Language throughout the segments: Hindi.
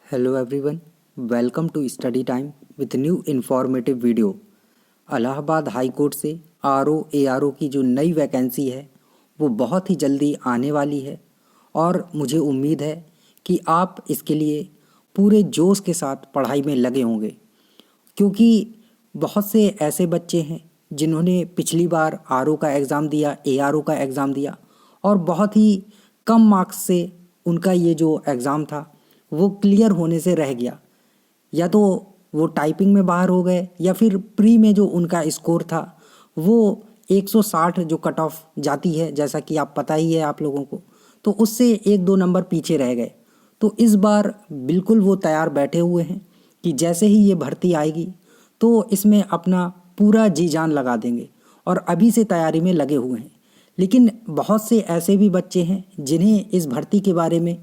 Hello everyone, welcome to study time with new informative video। Allahabad high court से ARO की जो नई वैकेंसी है वो बहुत ही जल्दी आने वाली है और मुझे उम्मीद है कि आप इसके लिए पूरे जोश के साथ पढ़ाई में लगे होंगे, क्योंकि बहुत से ऐसे बच्चे हैं जिन्होंने पिछली बार RO का एग्ज़ाम दिया, ARO का एग्ज़ाम दिया और बहुत ही कम मार्क्स से उनका ये जो एग्ज़ाम था वो क्लियर होने से रह गया। या तो वो टाइपिंग में बाहर हो गए या फिर प्री में जो उनका स्कोर था वो 160 जो कट ऑफ जाती है, जैसा कि आप पता ही है आप लोगों को, तो उससे 1-2 नंबर पीछे रह गए। तो इस बार बिल्कुल वो तैयार बैठे हुए हैं कि जैसे ही ये भर्ती आएगी तो इसमें अपना पूरा जी जान लगा देंगे और अभी से तैयारी में लगे हुए हैं। लेकिन बहुत से ऐसे भी बच्चे हैं जिन्हें इस भर्ती के बारे में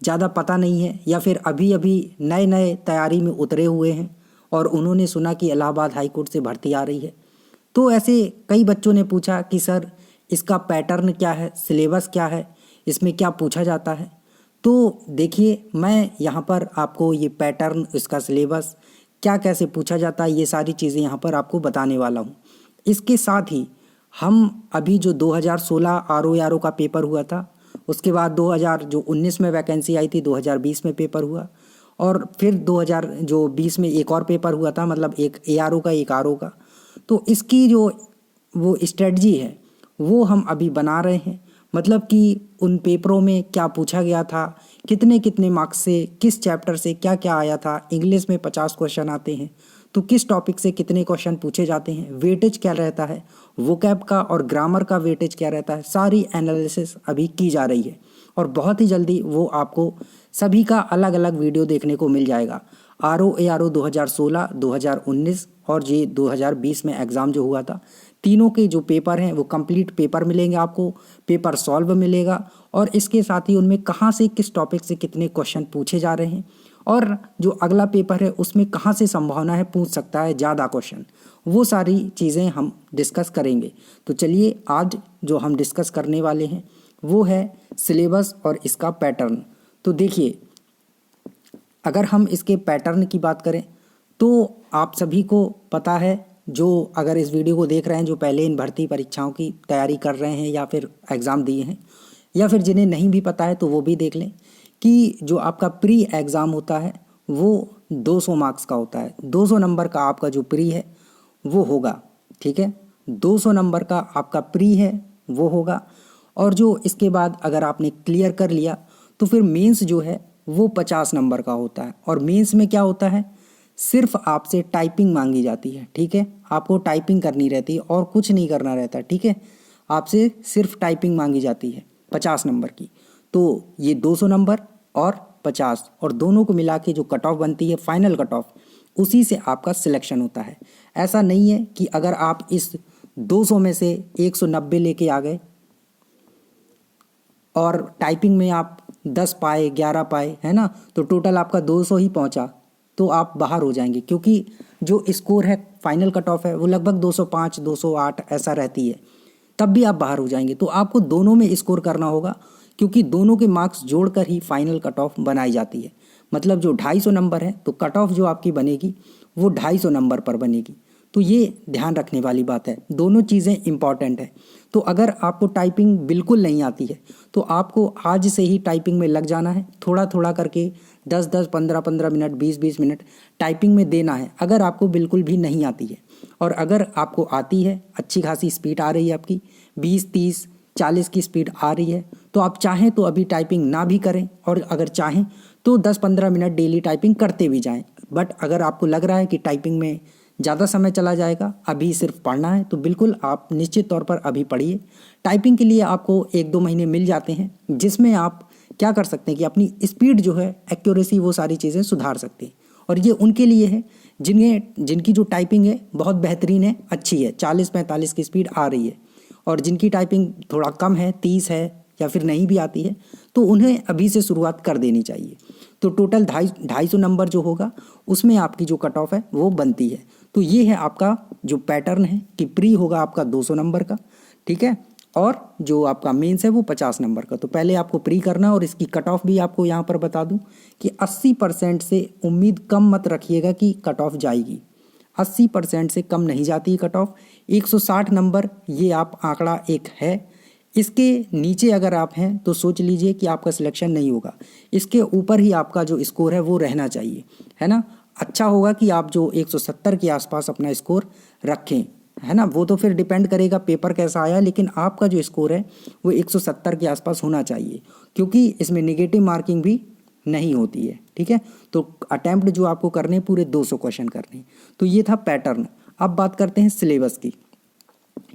ज़्यादा पता नहीं है या फिर अभी अभी नए नए तैयारी में उतरे हुए हैं और उन्होंने सुना कि इलाहाबाद हाई कोर्ट से भर्ती आ रही है। तो ऐसे कई बच्चों ने पूछा कि सर इसका पैटर्न क्या है, सिलेबस क्या है, इसमें क्या पूछा जाता है। तो देखिए, मैं यहाँ पर आपको ये पैटर्न, इसका सिलेबस क्या कैसे पूछा जाता है, ये सारी चीज़ें यहाँ पर आपको बताने वाला हूँ। इसके साथ ही हम अभी जो 2016 RO का पेपर हुआ था, उसके बाद 2019 में वैकेंसी आई थी, 2020 में पेपर हुआ और फिर 2020 में एक और पेपर हुआ था, मतलब एक ARO का एक RO का। तो इसकी जो वो स्ट्रेटजी है वो हम अभी बना रहे हैं, मतलब कि उन पेपरों में क्या पूछा गया था, कितने कितने मार्क्स से, किस चैप्टर से क्या क्या आया था। इंग्लिश में 50 क्वेश्चन आते हैं तो किस टॉपिक से कितने क्वेश्चन पूछे जाते हैं, वेटेज क्या रहता है, वोकैब का और ग्रामर का वेटेज क्या रहता है, सारी एनालिसिस अभी की जा रही है और बहुत ही जल्दी वो आपको सभी का अलग अलग वीडियो देखने को मिल जाएगा। ARO 2016, 2019 और ये 2020 में एग्ज़ाम जो हुआ था, तीनों के जो पेपर हैं वो कंप्लीट पेपर मिलेंगे आपको, पेपर सॉल्व मिलेगा और इसके साथ ही उनमें कहाँ से किस टॉपिक से कितने क्वेश्चन पूछे जा रहे हैं और जो अगला पेपर है उसमें कहाँ से संभावना है पूछ सकता है ज़्यादा क्वेश्चन, वो सारी चीज़ें हम डिस्कस करेंगे। तो चलिए, आज जो हम डिस्कस करने वाले हैं वो है सिलेबस और इसका पैटर्न। तो देखिए, अगर हम इसके पैटर्न की बात करें तो आप सभी को पता है, जो अगर इस वीडियो को देख रहे हैं, जो पहले इन भर्ती परीक्षाओं की तैयारी कर रहे हैं या फिर एग्ज़ाम दिए हैं, या फिर जिन्हें नहीं भी पता है तो वो भी देख लें कि जो आपका प्री एग्ज़ाम होता है वो 200 मार्क्स का होता है। 200 नंबर का आपका जो प्री है वो होगा, ठीक है, 200 नंबर का आपका प्री है वो होगा। और जो इसके बाद अगर आपने क्लियर कर लिया तो फिर मेंस जो है वो 50 नंबर का होता है। और मेंस में क्या होता है, सिर्फ आपसे टाइपिंग मांगी जाती है, ठीक है, आपको टाइपिंग करनी रहती है और कुछ नहीं करना रहता, ठीक है, आपसे सिर्फ टाइपिंग मांगी जाती है 50 नंबर की। तो ये 200 नंबर और 50 और दोनों को मिला के जो कट ऑफ बनती है, फाइनल कट ऑफ, उसी से आपका सिलेक्शन होता है। ऐसा नहीं है कि अगर आप इस 200 में से 190 लेके आ गए और टाइपिंग में आप 10 पाए, 11 पाए, है ना, तो टोटल आपका 200 ही पहुंचा तो आप बाहर हो जाएंगे, क्योंकि जो स्कोर है, फाइनल कट ऑफ है, वो लगभग 205, 208 ऐसा रहती है, तब भी आप बाहर हो जाएंगे। तो आपको दोनों में स्कोर करना होगा, क्योंकि दोनों के मार्क्स जोड़कर ही फाइनल कट ऑफ बनाई जाती है। मतलब जो 250 नंबर है तो कट ऑफ जो आपकी बनेगी वो 250 नंबर पर बनेगी। तो ये ध्यान रखने वाली बात है, दोनों चीज़ें इंपॉर्टेंट है। तो अगर आपको टाइपिंग बिल्कुल नहीं आती है तो आपको आज से ही टाइपिंग में लग जाना है, थोड़ा थोड़ा करके 10-10, 15-15 मिनट, 20-20 मिनट टाइपिंग में देना है, अगर आपको बिल्कुल भी नहीं आती है। और अगर आपको आती है, अच्छी खासी स्पीड आ रही है आपकी, 20, 30, 40 की स्पीड आ रही है, तो आप चाहें तो अभी टाइपिंग ना भी करें और अगर चाहें तो 10-15 मिनट डेली टाइपिंग करते भी जाएं। बट अगर आपको लग रहा है कि टाइपिंग में ज़्यादा समय चला जाएगा, अभी सिर्फ पढ़ना है, तो बिल्कुल आप निश्चित तौर पर अभी पढ़िए। टाइपिंग के लिए आपको 1-2 महीने मिल जाते हैं, जिसमें आप क्या कर सकते हैं कि अपनी स्पीड जो है, एक्यूरेसी, वो सारी चीज़ें सुधार सकते हैं। और ये उनके लिए है जिनकी जो टाइपिंग है बहुत बेहतरीन है, अच्छी है, 40-45 की स्पीड आ रही है, और जिनकी टाइपिंग थोड़ा कम है, 30 है या फिर नहीं भी आती है, तो उन्हें अभी से शुरुआत कर देनी चाहिए। तो टोटल 250 नंबर जो होगा उसमें आपकी जो कट ऑफ है वो बनती है। तो ये है आपका जो पैटर्न है कि प्री होगा आपका 200 नंबर का, ठीक है, और जो आपका मेंस है वो 50 नंबर का। तो पहले आपको प्री करना, और इसकी कट ऑफ भी आपको यहाँ पर बता दूँ कि 80% से उम्मीद कम मत रखिएगा कि कट ऑफ जाएगी। 80% से कम नहीं जाती है कट ऑफ। 160 नंबर ये आप आंकड़ा एक है, इसके नीचे अगर आप हैं तो सोच लीजिए कि आपका सिलेक्शन नहीं होगा। इसके ऊपर ही आपका जो स्कोर है वो रहना चाहिए, है ना। अच्छा होगा कि आप जो 170 के आसपास अपना स्कोर रखें, है ना। वो तो फिर डिपेंड करेगा पेपर कैसा आया, लेकिन आपका जो स्कोर है वो 170 के आसपास होना चाहिए, क्योंकि इसमें नेगेटिव मार्किंग भी नहीं होती है, ठीक है। तो अटैम्प्ट जो आपको करने पूरे 200 क्वेश्चन करने। तो ये था पैटर्न। अब बात करते हैं सिलेबस की।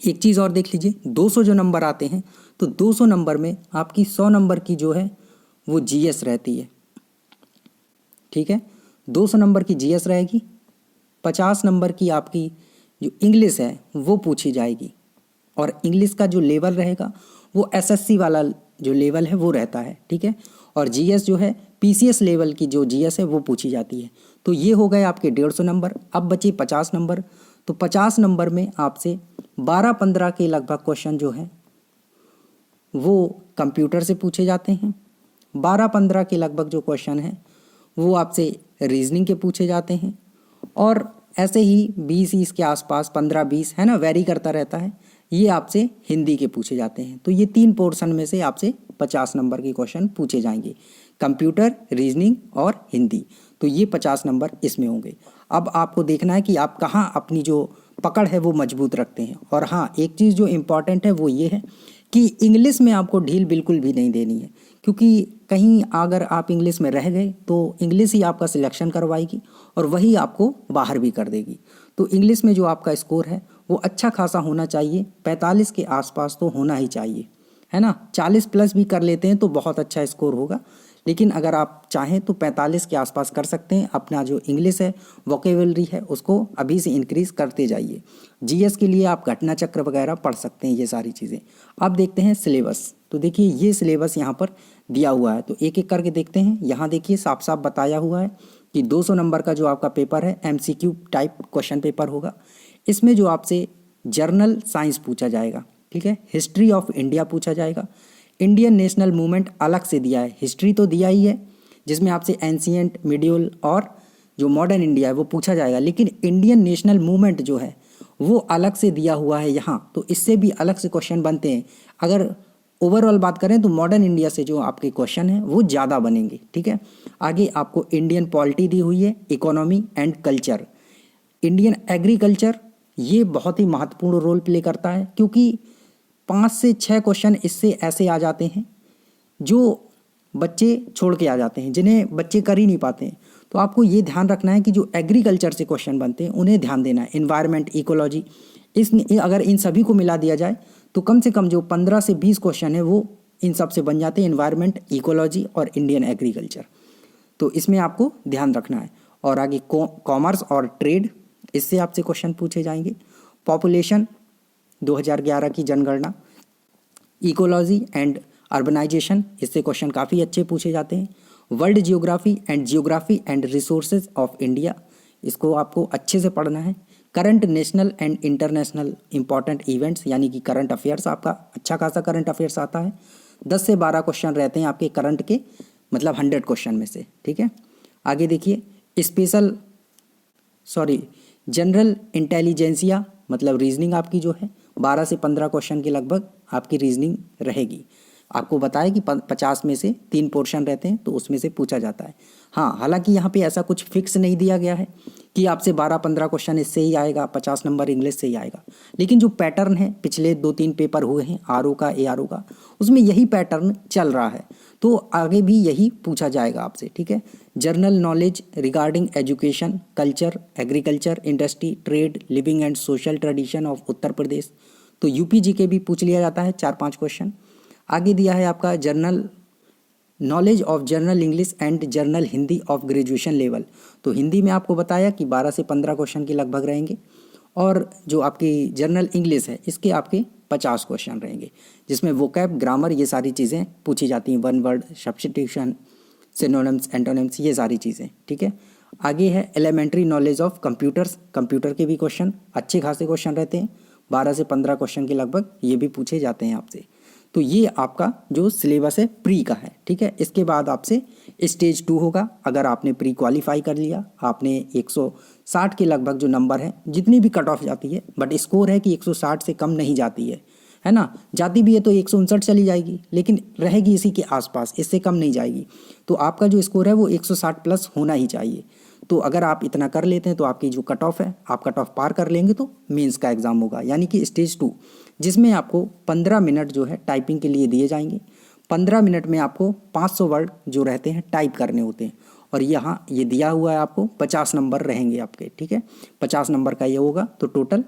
एक चीज़ और देख लीजिए, 200 जो नंबर आते हैं तो 200 नंबर में आपकी 100 नंबर की जो है वो जीएस रहती है, ठीक है। 200 नंबर की जीएस रहेगी, 50 नंबर की आपकी जो इंग्लिश है वो पूछी जाएगी, और इंग्लिश का जो लेवल रहेगा वो एसएससी वाला जो लेवल है वो रहता है, ठीक है। और जीएस जो है पीसीएस लेवल की जो जीएस है वो पूछी जाती है। तो ये हो गए आपके 150 नंबर। अब बचे 50 नंबर। तो 50 नंबर में आपसे 12-15 के लगभग क्वेश्चन जो है वो कंप्यूटर से पूछे जाते हैं। 12-15 के लगभग जो क्वेश्चन हैं वो आपसे रीजनिंग के पूछे जाते हैं, और ऐसे ही 20 के आसपास 15-20, है ना, वेरी करता रहता है, ये आपसे हिंदी के पूछे जाते हैं। तो ये 3 पोर्शन में से आपसे 50 नंबर के क्वेश्चन पूछे जाएंगे, कंप्यूटर, रीजनिंग और हिंदी। तो ये 50 नंबर इसमें होंगे। अब आपको देखना है कि आप कहाँ अपनी जो पकड़ है वो मजबूत रखते हैं। और हाँ, एक चीज़ जो इम्पॉर्टेंट है वो ये है कि इंग्लिश में आपको ढील बिल्कुल भी नहीं देनी है, क्योंकि कहीं अगर आप इंग्लिश में रह गए तो इंग्लिश ही आपका सिलेक्शन करवाएगी और वही आपको बाहर भी कर देगी। तो इंग्लिश में जो आपका स्कोर है वो अच्छा खासा होना चाहिए, 45 के आसपास तो होना ही चाहिए, है ना। 40 प्लस भी कर लेते हैं तो बहुत अच्छा स्कोर होगा, लेकिन अगर आप चाहें तो 45 के आसपास कर सकते हैं। अपना जो इंग्लिश है, वोकेबलरी है, उसको अभी से इंक्रीज करते जाइए। जीएस के लिए आप घटना चक्र वगैरह पढ़ सकते हैं, ये सारी चीज़ें। अब देखते हैं सिलेबस। तो देखिए ये सिलेबस यहाँ पर दिया हुआ है, तो एक एक करके देखते हैं। यहाँ देखिए साफ साफ बताया हुआ है कि 200 नंबर का जो आपका पेपर है एमसीक्यू टाइप क्वेश्चन पेपर होगा। इसमें जो आपसे जर्नल साइंस पूछा जाएगा, ठीक है। हिस्ट्री ऑफ इंडिया पूछा जाएगा। इंडियन नेशनल मूवमेंट अलग से दिया है, हिस्ट्री तो दिया ही है जिसमें आपसे एंशियंट, मिडियल और जो मॉडर्न इंडिया है वो पूछा जाएगा, लेकिन इंडियन नेशनल मूवमेंट जो है वो अलग से दिया हुआ है यहाँ। तो इससे भी अलग से क्वेश्चन बनते हैं। अगर ओवरऑल बात करें तो मॉडर्न इंडिया से जो आपके क्वेश्चन हैं वो ज़्यादा बनेंगे, ठीक है। आगे आपको इंडियन पॉलिटी दी हुई है, economy and culture. Indian agriculture ये बहुत ही महत्वपूर्ण रोल प्ले करता है, क्योंकि 5 से 6 क्वेश्चन इससे ऐसे आ जाते हैं जो बच्चे छोड़ के आ जाते हैं, जिन्हें बच्चे कर ही नहीं पाते हैं। तो आपको ये ध्यान रखना है कि जो एग्रीकल्चर से क्वेश्चन बनते हैं उन्हें ध्यान देना है। इन्वायरमेंट, इकोलॉजी, अगर इन सभी को मिला दिया जाए तो कम से कम जो 15 से 20 क्वेश्चन है वो इन सब से बन जाते हैं, इन्वायरमेंट, इकोलॉजी और इंडियन एग्रीकल्चर। तो इसमें आपको ध्यान रखना है। और आगे कॉमर्स और ट्रेड, इससे आपसे क्वेश्चन पूछे जाएंगे। पॉपुलेशन 2011 की जनगणना, इकोलॉजी एंड अर्बनाइजेशन, इससे क्वेश्चन काफ़ी अच्छे पूछे जाते हैं। World geography and resources of India, इसको आपको अच्छे से पढ़ना है। Current national and international important events, यानी कि करंट अफेयर्स, आपका अच्छा खासा करंट अफेयर्स आता है। 10 से 12 क्वेश्चन रहते हैं आपके करंट के, मतलब 100 क्वेश्चन में से, ठीक है। आगे देखिए जनरल इंटेलिजेंसिया, मतलब रीजनिंग आपकी जो है 12 से 15 क्वेश्चन के लगभग आपकी रीजनिंग रहेगी। आपको बताया कि 50 में से 3 पोर्शन रहते हैं तो उसमें से पूछा जाता है। हाँ, हालांकि यहाँ पे ऐसा कुछ फिक्स नहीं दिया गया है कि आपसे 12-15 क्वेश्चन इससे ही आएगा, 50 नंबर इंग्लिश से ही आएगा। लेकिन जो पैटर्न है, पिछले 2-3 पेपर हुए हैं आरओ का, एआरओ का, उसमें यही पैटर्न चल रहा है, तो आगे भी यही पूछा जाएगा आपसे, ठीक है। General knowledge regarding education, culture, agriculture, industry, trade, living and social tradition of Uttar Pradesh, तो यूपी के भी पूछ लिया जाता है 4-5 क्वेश्चन। आगे दिया है आपका general knowledge of general English and general Hindi of graduation level, तो हिंदी में आपको बताया कि 12 से 15 क्वेश्चन के लगभग रहेंगे। और जो आपकी जनरल इंग्लिश है इसके आपके 50 क्वेश्चन रहेंगे, जिसमें वोकैब, ग्रामर, ये सारी चीज़ें पूछी जाती हैं, one word substitution, synonyms, antonyms, ये सारी चीज़ें, ठीक है। आगे है elementary knowledge of computers, computer के भी क्वेश्चन अच्छे खासे क्वेश्चन रहते हैं। 12 से 15 क्वेश्चन के लगभग ये भी पूछे जाते हैं आपसे। तो ये आपका जो सिलेबस है प्री का है, ठीक है। इसके बाद आपसे स्टेज 2 होगा। अगर आपने प्री क्वालिफाई कर लिया, आपने 160 के लगभग जो नंबर है, जितनी भी कट ऑफ जाती है, बट स्कोर है कि 160 से कम नहीं जाती है ना। जाती भी है तो 159 चली जाएगी, लेकिन रहेगी इसी के आसपास, इससे कम नहीं जाएगी। तो आपका जो स्कोर है वो 160 प्लस होना ही चाहिए। तो अगर आप इतना कर लेते हैं तो आपकी जो कट ऑफ है, आप कट ऑफ पार कर लेंगे तो मेंस का एग्ज़ाम होगा, यानी कि स्टेज 2, जिसमें आपको 15 मिनट जो है टाइपिंग के लिए दिए जाएंगे। 15 मिनट में आपको 500 वर्ड जो रहते हैं टाइप करने होते हैं, और यहाँ ये दिया हुआ है आपको 50 नंबर रहेंगे आपके, ठीक है। 50 नंबर का ये होगा तो टोटल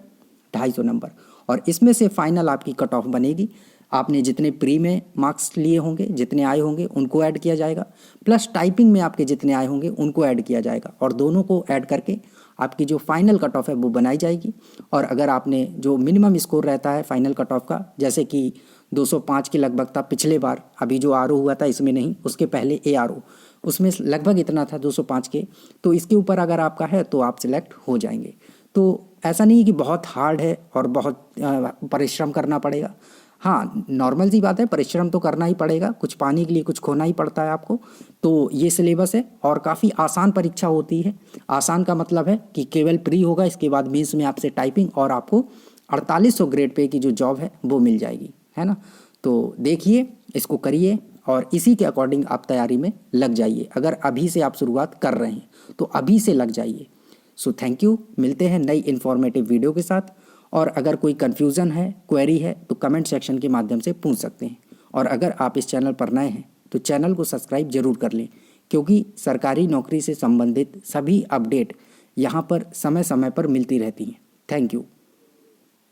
250 नंबर, और इसमें से फाइनल आपकी कट ऑफ बनेगी। आपने जितने प्री में मार्क्स लिए होंगे, जितने आए होंगे उनको ऐड किया जाएगा, प्लस टाइपिंग में आपके जितने आए होंगे उनको ऐड किया जाएगा, और दोनों को ऐड करके आपकी जो फाइनल कट ऑफ है वो बनाई जाएगी। और अगर आपने जो मिनिमम स्कोर रहता है फाइनल कट ऑफ का, जैसे कि 205 के लगभग था पिछले बार, अभी जो आर हुआ था इसमें नहीं, उसके पहले ARO, उसमें लगभग इतना था 205 के, तो इसके ऊपर अगर आपका है तो आप सिलेक्ट हो जाएंगे। तो ऐसा नहीं है कि बहुत हार्ड है और बहुत परिश्रम करना पड़ेगा। हाँ, नॉर्मल सी बात है, परिश्रम तो करना ही पड़ेगा, कुछ पाने के लिए कुछ खोना ही पड़ता है आपको। तो ये सिलेबस है और काफ़ी आसान परीक्षा होती है। आसान का मतलब है कि केवल प्री होगा, इसके बाद मेंस में आपसे टाइपिंग, और आपको 4800 ग्रेड पे की जो जॉब है वो मिल जाएगी, है ना। तो देखिए, इसको करिए और इसी के अकॉर्डिंग आप तैयारी में लग जाइए। अगर अभी से आप शुरुआत कर रहे हैं तो अभी से लग जाइए। सो थैंक यू, मिलते हैं नई इन्फॉर्मेटिव वीडियो के साथ। और अगर कोई कन्फ्यूज़न है, क्वेरी है, तो कमेंट सेक्शन के माध्यम से पूछ सकते हैं। और अगर आप इस चैनल पर नए हैं तो चैनल को सब्सक्राइब जरूर कर लें, क्योंकि सरकारी नौकरी से संबंधित सभी अपडेट यहाँ पर समय समय पर मिलती रहती हैं। Thank you.